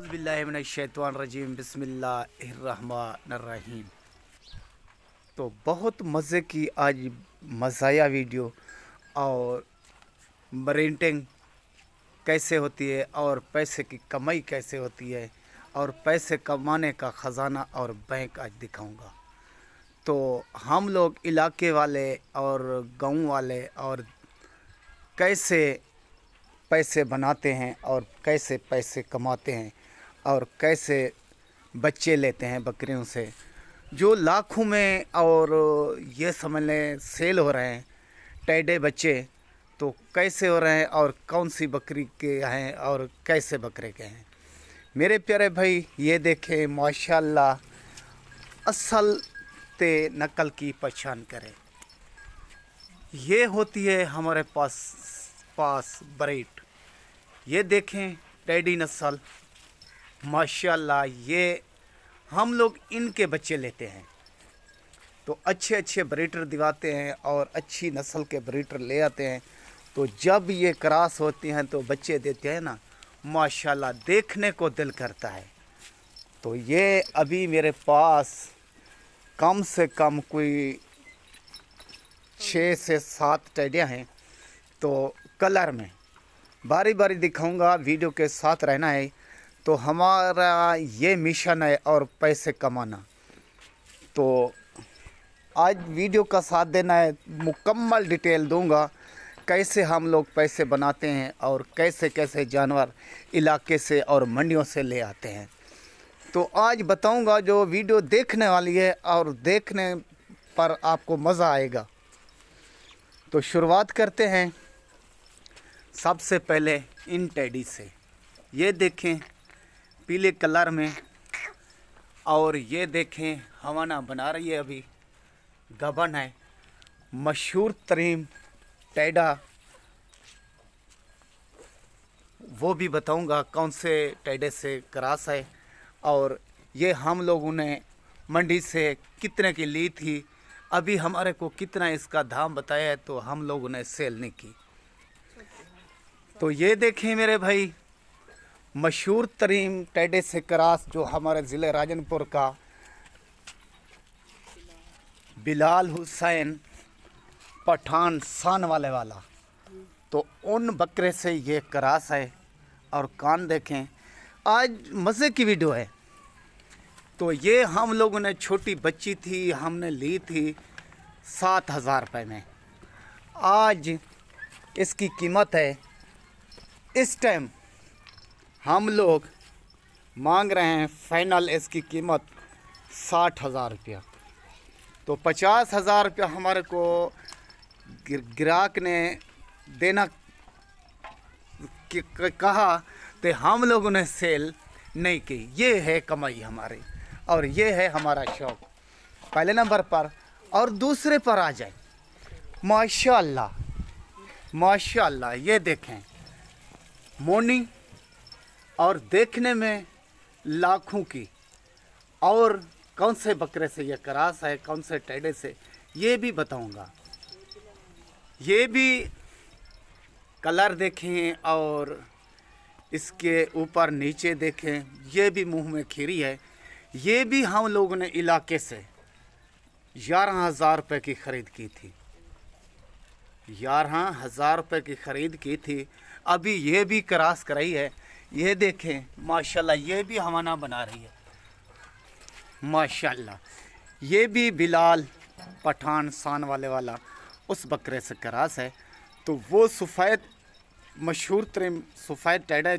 बिस्मिल्लाहिर्रहमानिर्रहीम बिस्मिल्लाहिर्रहमानिर्रहीम। तो बहुत मज़े की आज मज़ाया वीडियो और ब्रेडिंग कैसे होती है और पैसे की कमाई कैसे होती है और पैसे कमाने का ख़जाना और बैंक आज दिखाऊंगा। तो हम लोग इलाके वाले और गांव वाले और कैसे पैसे बनाते हैं और कैसे पैसे कमाते हैं और कैसे बच्चे लेते हैं बकरियों से, जो लाखों में और ये समझ लें सेल हो रहे हैं टैडे बच्चे। तो कैसे हो रहे हैं और कौन सी बकरी के हैं और कैसे बकरे के हैं मेरे प्यारे भाई। ये देखें माशाल्लाह, असल ते नकल की पहचान करें। ये होती है हमारे पास ब्रीड। ये देखें टैडी नस्ल माशाल्लाह, ये हम लोग इनके बच्चे लेते हैं तो अच्छे अच्छे ब्रीडर दिवाते हैं और अच्छी नस्ल के ब्रीडर ले आते हैं। तो जब ये क्रॉस होती हैं तो बच्चे देते हैं ना, माशाल्लाह देखने को दिल करता है। तो ये अभी मेरे पास कम से कम कोई 6 से 7 टैडियाँ हैं। तो कलर में बारी बारी दिखाऊंगा, वीडियो के साथ रहना है। तो हमारा ये मिशन है और पैसे कमाना। तो आज वीडियो का साथ देना है, मुकम्मल डिटेल दूंगा कैसे हम लोग पैसे बनाते हैं और कैसे कैसे जानवर इलाके से और मंडियों से ले आते हैं। तो आज बताऊंगा, जो वीडियो देखने वाली है और देखने पर आपको मज़ा आएगा। तो शुरुआत करते हैं सबसे पहले इन टैडी से। ये देखें पीले कलर में, और ये देखें हवाना बना रही है, अभी गबन है, मशहूर तरीन टैडा। वो भी बताऊंगा कौन से टैडे से क्रॉस है और ये हम लोगों ने मंडी से कितने की ली थी, अभी हमारे को कितना इसका दाम बताया है, तो हम लोगों ने सेल नहीं की। तो ये देखें मेरे भाई, मशहूर तरीन टैडे से क्रॉस जो हमारे ज़िले राजनपुर का बिलाल हुसैन पठान सान वाला, तो उन बकरे से ये क्रॉस है। और कान देखें, आज मज़े की वीडियो है। तो ये हम लोगों ने, छोटी बच्ची थी, हमने ली थी 7,000 रुपये में। आज इसकी कीमत है, इस टाइम हम लोग मांग रहे हैं फाइनल इसकी कीमत 60,000 रुपया। तो 50,000 रुपया हमारे को ग्राहक ने देना कहा, तो हम लोगों ने सेल नहीं की। ये है कमाई हमारी और ये है हमारा शौक़ पहले नंबर पर। और दूसरे पर आ जाए, माशाल्लाह माशाल्लाह, ये देखें मोनी, और देखने में लाखों की। और कौन से बकरे से ये क्रॉस है, कौन से टैडे से, ये भी बताऊंगा। ये भी कलर देखें और इसके ऊपर नीचे देखें, ये भी मुंह में खीरी है। ये भी हम लोगों ने इलाके से 11,000 रुपये की ख़रीद की थी, 11,000 रुपये की ख़रीद की थी। अभी ये भी क्रॉस कराई है। ये देखें माशाल्लाह, ये भी हवाना बना रही है माशाल्लाह। ये भी बिलाल पठान सान वाला उस बकरे से क्रॉस है। तो वो सफ़ेद मशहूर तरीन सफ़ेद टैडा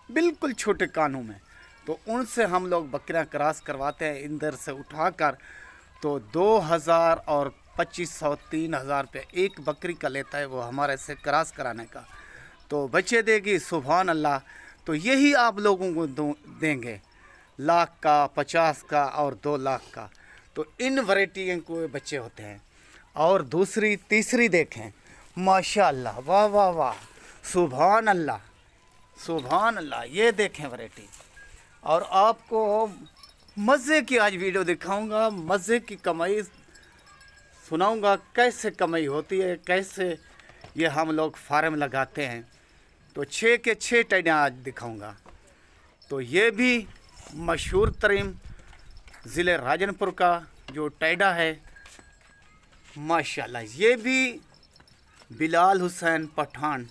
बिल्कुल छोटे कानों में, तो उनसे हम लोग बकरियां क्रॉस करवाते हैं इधर से उठाकर। तो 2,000 और 2,500 3,000 रुपये एक बकरी का लेता है वो हमारे से क्रॉस कराने का। तो बच्चे देगी सुभान अल्लाह। तो यही आप लोगों को देंगे, लाख का, 50 का और 2 लाख का। तो इन वैरायटी को बच्चे होते हैं। और दूसरी तीसरी देखें माशाल्लाह, वाह वाह वाह, सुभान अल्लाह सुभान अल्लाह। ये देखें वैरायटी। और आपको मज़े की आज वीडियो दिखाऊंगा, मज़े की कमाई सुनाऊंगा, कैसे कमाई होती है, कैसे ये हम लोग फार्म लगाते हैं। तो 6 के 6 टैडियाँ आज दिखाऊंगा। तो ये भी मशहूर तरीन ज़िले राजनपुर का जो टैडा है माशाल्लाह। ये भी बिलाल हुसैन पठान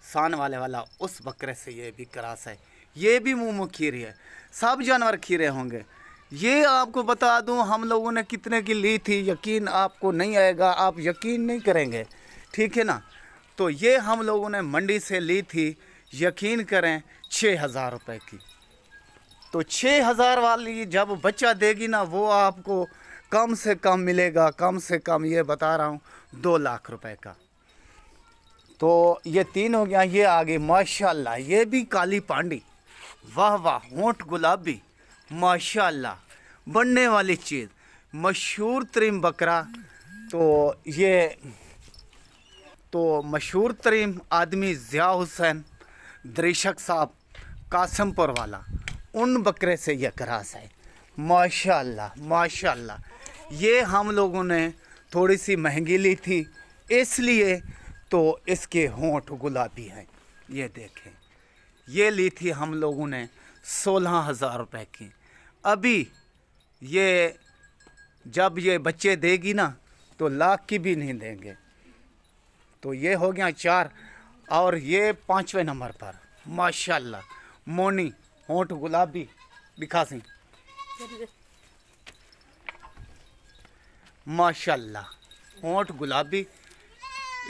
शान वाला उस बकरे से ये भी क्रॉस है। ये भी मुँह खीरी है, सब जानवर खीरे होंगे। ये आपको बता दूं हम लोगों ने कितने की ली थी, यकीन आपको नहीं आएगा, आप यकीन नहीं करेंगे, ठीक है ना। तो ये हम लोगों ने मंडी से ली थी, यकीन करें 6,000 रुपये की। तो 6,000 वाली जब बच्चा देगी ना वो आपको कम से कम मिलेगा, कम से कम ये बता रहा हूँ 2 लाख रुपए का। तो ये 3 हो गया। ये आगे माशाल्लाह ये भी काली पांडी, वाह वाह, होंठ गुलाबी माशाल्लाह, बनने वाली चीज़, मशहूर तरीन बकरा। तो मशहूर तरीन आदमी ज़िया हुसैन दरिशक साहब कासमपुर वाला, उन बकरे से यह क्रॉस है माशाल्लाह माशाल्लाह। ये हम लोगों ने थोड़ी सी महंगी ली थी इसलिए, तो इसके होंठ गुलाबी हैं। ये देखें, ये ली थी हम लोगों ने 16,000 रुपये की। अभी ये जब ये बच्चे देगी ना तो लाख की भी नहीं देंगे। तो ये हो गया 4। और ये 5वें नंबर पर माशाल्लाह मोनी, होंठ गुलाबी, दिखा सी माशाल्लाह, होंठ गुलाबी।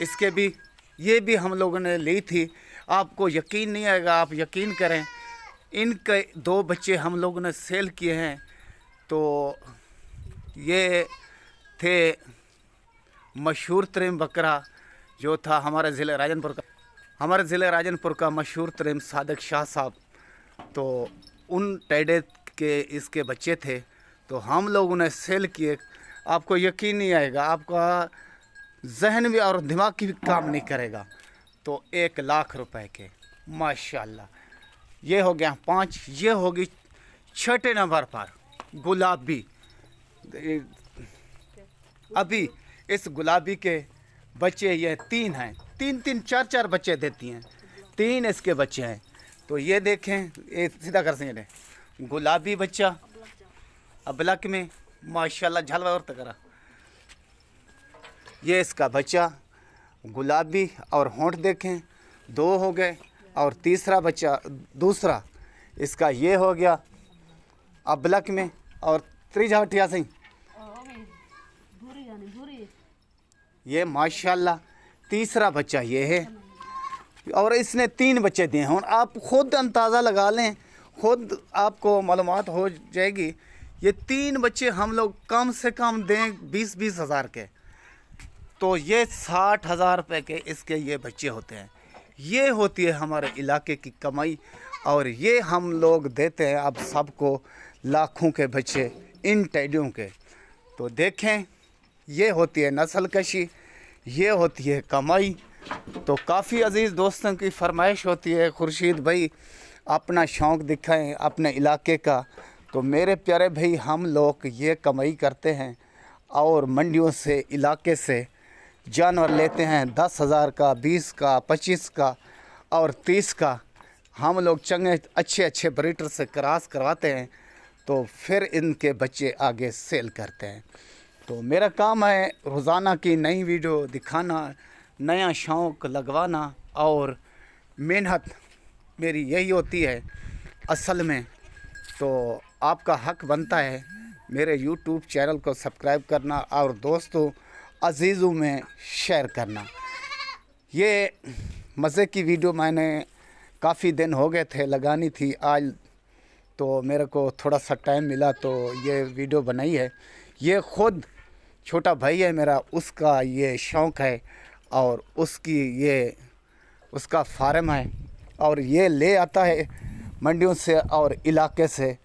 इसके भी, ये भी हम लोगों ने ली थी। आपको यकीन नहीं आएगा, आप यकीन करें, इनके 2 बच्चे हम लोगों ने सेल किए हैं। तो ये थे मशहूर तरीन बकरा जो था हमारे ज़िले राजनपुर का मशहूर तरीन सादिक शाह साहब। तो उन टैडे के इसके बच्चे थे, तो हम लोगों ने सेल किए। आपको यकीन नहीं आएगा, आपका जहन भी और दिमाग की भी काम नहीं करेगा। तो 1 लाख रुपए के माशाल्लाह। ये हो गया 5। ये होगी 6ठे नंबर पर गुलाबी। अभी इस गुलाबी के बच्चे ये 3 हैं, 3 4 बच्चे देती हैं, 3 इसके बच्चे हैं। तो ये देखें, ये सीधा कर सकें, गुलाबी बच्चा अबलक में माशाल्लाह, झलवा और तकरा। ये इसका बच्चा गुलाबी और होंठ देखें, 2 हो गए। और तीसरा बच्चा दूसरा इसका ये हो गया अबलक में। और त्रीजा हटिया सही, ये माशाल्लाह तीसरा बच्चा ये है। और इसने 3 बच्चे दिए हैं। आप खुद अंदाज़ा लगा लें, खुद आपको मालूमात हो जाएगी। ये 3 बच्चे हम लोग कम से कम दें 20-20 हज़ार के, तो ये 60,000 रुपये के इसके ये बच्चे होते हैं। ये होती है हमारे इलाके की कमाई, और ये हम लोग देते हैं अब सबको लाखों के बच्चे इन टैडियों के। तो देखें, ये होती है नस्ल कशी, ये होती है कमाई। तो काफ़ी अजीज़ दोस्तों की फरमाइश होती है, खुर्शीद भाई अपना शौक़ दिखाएं अपने इलाके का। तो मेरे प्यारे भाई, हम लोग ये कमाई करते हैं और मंडियों से, इलाके से जानवर लेते हैं 10,000 का, 20 का, 25 का और 30 का। हम लोग चंगे अच्छे ब्रीडर से क्रॉस करवाते हैं, तो फिर इनके बच्चे आगे सेल करते हैं। तो मेरा काम है रोज़ाना की नई वीडियो दिखाना, नया शौक़ लगवाना, और मेहनत मेरी यही होती है असल में। तो आपका हक बनता है मेरे यूट्यूब चैनल को सब्सक्राइब करना और दोस्तों अजीज़ों में शेयर करना। ये मज़े की वीडियो मैंने काफ़ी दिन हो गए थे लगानी थी, आज तो मेरे को थोड़ा सा टाइम मिला तो ये वीडियो बनाई है। ये ख़ुद छोटा भाई है मेरा, उसका ये शौक़ है और उसका फार्म है, और ये ले आता है मंडियों से और इलाके से।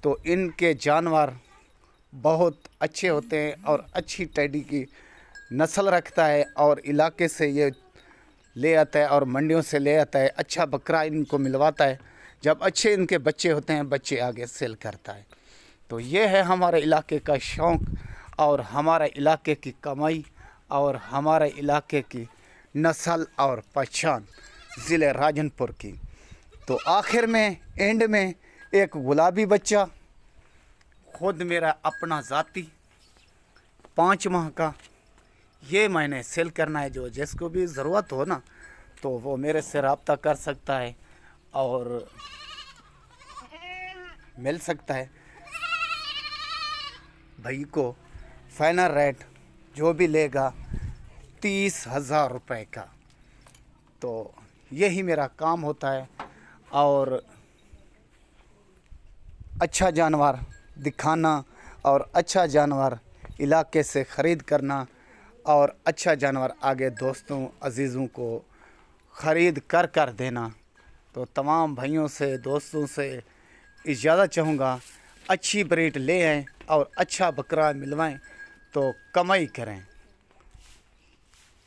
तो इनके जानवर बहुत अच्छे होते हैं और अच्छी टैडी की नस्ल रखता है, और इलाके से ये ले आता है और मंडियों से ले आता है। अच्छा बकरा इनको मिलवाता है, जब अच्छे इनके बच्चे होते हैं बच्चे आगे सेल करता है। तो ये है हमारे इलाके का शौक़ और हमारे इलाके की कमाई और हमारे इलाके की नस्ल और पहचान ज़िले राजनपुर की। तो आखिर में, एंड में एक गुलाबी बच्चा खुद मेरा अपना ज़ाती 5 माह का, ये मैंने सेल करना है। जो जिसको भी ज़रूरत हो ना तो वो मेरे से रब्ता कर सकता है और मिल सकता है। भाई को फाइनल रेट जो भी लेगा 30,000 रुपये का। तो यही मेरा काम होता है और अच्छा जानवर दिखाना और अच्छा जानवर इलाके से ख़रीद करना और अच्छा जानवर आगे दोस्तों अजीज़ों को ख़रीद कर कर देना। तो तमाम भाइयों से दोस्तों से इजाज़त चाहूँगा, अच्छी ब्रीड ले आएँ और अच्छा बकरा मिलवाएं तो कमाई करें।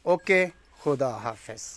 ओके, खुदा हाफ़िज़।